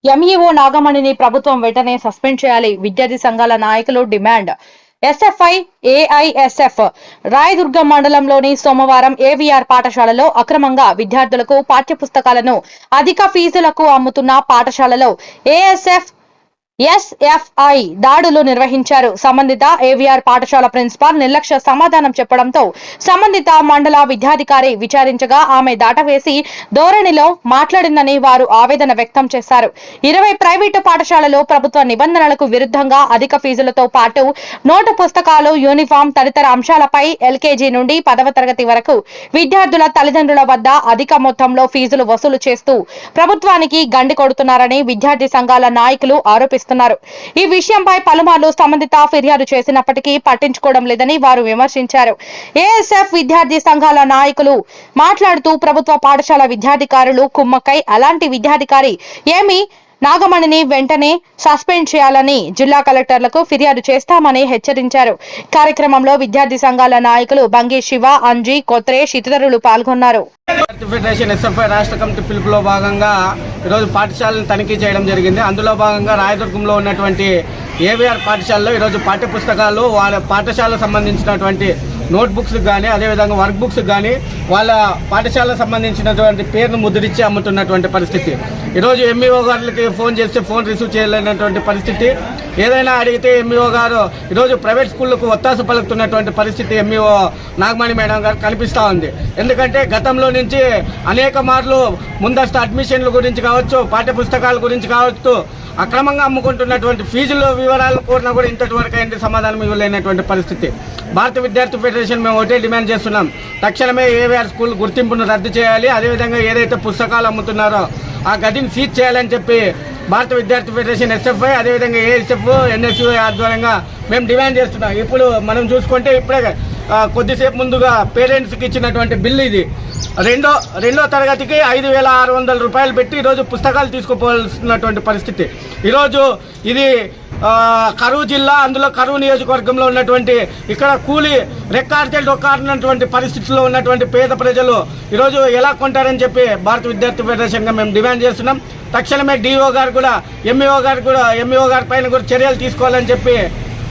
MEO నాగమణిని ప్రభుత్వం వెంటనే suspend చేయాలి. విద్యార్థి సంఘాల నాయకులు డిమాండ్. ఎస్ఎఫ్ఐ ఏఐఎస్ఎఫ్ రాయదుర్గం మండలంలోని సోమవారం ఏవీఆర్ పాఠశాలలో అక్రమంగా విద్యార్థులకు పాఠ్యపుస్తకాలను అధిక ఫీజులకు అమ్ముతున్న పాఠశాలలో ఏఎస్ఎఫ్ ఎస్ఎఫ్ఐ దాడులు నిర్వహించారు. సంబంధిత ఏవీఆర్ పాఠశాల ప్రిన్సిపాల్ నిర్లక్ష్య సమాధానం చెప్పడంతో సంబంధిత మండల విద్యాధికారి విచారించగా ఆమె దాటవేసి ధోరణిలో మాట్లాడిందని వారు ఆవేదన వ్యక్తం చేశారు. 20 ప్రైవేటు పాఠశాలలో ప్రభుత్వ నిబంధనలకు విరుద్ధంగా అధిక ఫీజులతో పాటు నోటు పుస్తకాలు, యూనిఫామ్ తదితర అంశాలపై ఎల్కేజీ నుండి 10వ తరగతి వరకు విద్యార్థుల తల్లిదండ్రుల వద్ద అధిక మొత్తంలో ఫీజులు వసూలు చేస్తూ ప్రభుత్వానికి గండి కొడుతున్నారని విద్యార్థి సంఘాల నాయకులు ఆరోపిస్తున్నారు. ఈ విషయంపై పలుమార్లు సంబంధిత ఫిర్యాదు చేసినప్పటికీ పట్టించుకోవడం లేదని వారు విమర్శించారు. ఏఎస్ఎఫ్ విద్యార్థి సంఘాల నాయకులు మాట్లాడుతూ ప్రభుత్వ పాఠశాల విద్యాధికారులు కుమ్మక్కై అలాంటి విద్యాధికారి ఏమి నాగమణిని వెంటనే సస్పెండ్ చేయాలని జిల్లా కలెక్టర్లకు ఫిర్యాదు చేస్తామని హెచ్చరించారు. కార్యక్రమంలో విద్యార్థి సంఘాల నాయకులు బంగి శివ, అంజీ, కొత్రేష్ ఇతరులు పాల్గొన్నారు. ఫెడరేషన్ ఎస్ఎఫ్ఐ రాష్ట్ర కమిటీ పిలుపులో భాగంగా ఈరోజు పాఠశాలను తనిఖీ చేయడం జరిగింది. అందులో భాగంగా రాయదుర్గంలో ఉన్నటువంటి ఏవీఆర్ పాఠశాలలో ఈరోజు పాఠ్యపుస్తకాలు, వాళ్ళ పాఠశాలకు సంబంధించినటువంటి నోట్ బుక్స్ కానీ, అదేవిధంగా వర్క్ బుక్స్ కానీ వాళ్ళ పాఠశాలకు సంబంధించినటువంటి పేరును ముద్రించి అమ్ముతున్నటువంటి పరిస్థితి. ఈరోజు ఎంఈఓ గారికి ఫోన్ చేస్తే ఫోన్ రిసీవ్ చేయలేనటువంటి పరిస్థితి. ఏదైనా అడిగితే ఎంఈఓ గారు ఈరోజు ప్రైవేట్ స్కూళ్లకు ఒత్తాసు పలుకుతున్నటువంటి పరిస్థితి ఎంఈఓ నాగమణి మేడం గారు కనిపిస్తూ ఉంది. ఎందుకంటే గతంలో నుంచి అనేక మార్లు ముందస్తు అడ్మిషన్ల గురించి కావచ్చు, పాఠ్యపుస్తకాల గురించి కావచ్చు, అక్రమంగా అమ్ముకుంటున్నటువంటి ఫీజుల వివరాలు కోరినా కూడా ఇంతవరకు ఏంటి సమాధానం ఇవ్వలేనటువంటి పరిస్థితి. భారత విద్యార్థి ఫెడరేషన్ మేము ఒకటే డిమాండ్ చేస్తున్నాం. తక్షణమే ఏవీఆర్ స్కూల్ గుర్తింపును రద్దు చేయాలి. అదేవిధంగా ఏదైతే పుస్తకాలు అమ్ముతున్నారో ఆ గదిని సీజ్ చేయాలని చెప్పి భారత విద్యార్థి ఫెడరేషన్ ఎస్ఎఫ్ఐ, అదేవిధంగా ఏఎస్ఎఫ్, ఎన్ఎస్యుఐ ఆధ్వర్యంగా మేము డిమాండ్ చేస్తున్నాం. ఇప్పుడు మనం చూసుకుంటే ఇప్పుడే కొద్దిసేపు ముందుగా పేరెంట్స్కి ఇచ్చినటువంటి బిల్లు ఇది. రెండో తరగతికి 5,600 రూపాయలు పెట్టి ఈరోజు పుస్తకాలు తీసుకుపోవాల్సినటువంటి పరిస్థితి. ఈరోజు ఇది కరూరు జిల్లా, అందులో కరూరు నియోజకవర్గంలో ఉన్నటువంటి ఇక్కడ కూలి రెక్కాడితే డొక్కాడినటువంటి పరిస్థితుల్లో ఉన్నటువంటి పేద ప్రజలు ఈరోజు ఎలా కొంటారని చెప్పి భారత విద్యార్థి ఫెడరేషన్గా మేము డిమాండ్ చేస్తున్నాం. తక్షణమే డిఓ గారు కూడా ఎంఈఓ గారి పైన కూడా చర్యలు తీసుకోవాలని చెప్పి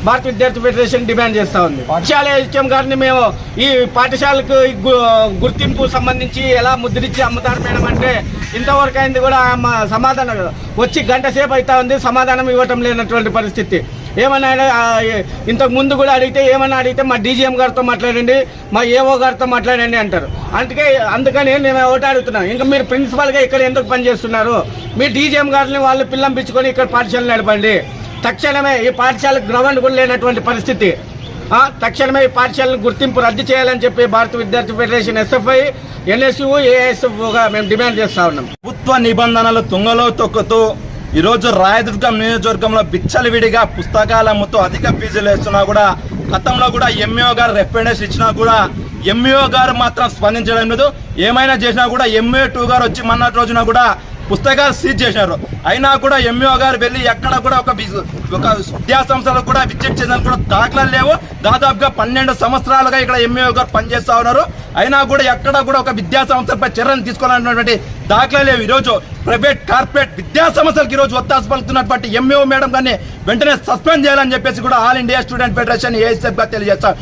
భారత విద్యార్థి ఫెడరేషన్ డిమాండ్ చేస్తూ ఉంది. పాఠశాల హెచ్ఎం గారిని మేము ఈ పాఠశాలకు గుర్తింపు సంబంధించి ఎలా ముద్రించి అమ్ముతారు మేడం అంటే ఇంతవరకు అయింది కూడా సమాధానం వచ్చి గంట సేపు అవుతా ఉంది, సమాధానం ఇవ్వటం లేనటువంటి పరిస్థితి. ఏమన్నా ఇంతకు ముందు కూడా అడిగితే మా డీజీఎం గారితో మాట్లాడండి, మా ఏఓ గారితో మాట్లాడండి అంటారు. అందుకని నేను ఒకటి అడుగుతున్నాను, ఇంకా మీరు ప్రిన్సిపాల్గా ఇక్కడ ఎందుకు పనిచేస్తున్నారు? మీ డీజీఎం గారిని వాళ్ళు పిల్లంపించుకొని ఇక్కడ పాఠశాల నడపండి. తక్షణమే ఈ పాఠశాలకు గ్రౌండ్ కూడా లేనటువంటి పరిస్థితి. తక్షణమే ఈ పాఠశాలను గుర్తింపు రద్దు చేయాలని చెప్పి భారత విద్యార్థి ఫెడరేషన్ ఎస్ఎఫ్ఐ, ఎన్ఎస్యు, ఏఎస్ఎఫ్గా మేము డిమాండ్ చేస్తా ఉన్నాం. ప్రభుత్వ నిబంధనలు తుంగలో తొక్కుతూ ఈరోజు రాయదుర్గం నియోజకవర్గంలో విచ్చలవిడిగా పుస్తకాలు అమ్ముతూ అధిక ఫీజులు వేస్తున్నా కూడా గతంలో కూడా ఎంఈఓ గారు రిప్రజెంటేషన్ ఇచ్చినా కూడా ఎంఈఓ గారు మాత్రం స్పందించడం లేదు. ఏమైనా చేసినా కూడా ఎంఏ 2 గారు వచ్చి మొన్నటి రోజున కూడా పుస్తకాలు సీజ్ చేశారు. అయినా కూడా ఎంఈఓ గారు వెళ్ళి ఎక్కడ కూడా ఒక విద్యాసంస్థలకు కూడా విజిట్ చేసినందుకు కూడా దాఖలాలు లేవు. దాదాపుగా 12 సంవత్సరాలుగా ఇక్కడ ఎంఈఓ గారు పనిచేస్తూ ఉన్నారు. అయినా కూడా ఎక్కడ కూడా ఒక విద్యాసంస్థలపై చర్యలు తీసుకోవాలన్నటువంటి దాఖలాలు లేవు. ఈరోజు ప్రైవేట్, కార్పొరేట్ విద్యాసంస్థలకు ఈరోజు ఒత్తాసు పలుకుతున్నటువంటి ఎంఈఓ మేడం గారిని వెంటనే సస్పెండ్ చేయాలని చెప్పేసి కూడా ఆల్ ఇండియా స్టూడెంట్ ఫెడరేషన్ ఏఎస్ఎఫ్గా తెలియజేస్తారు.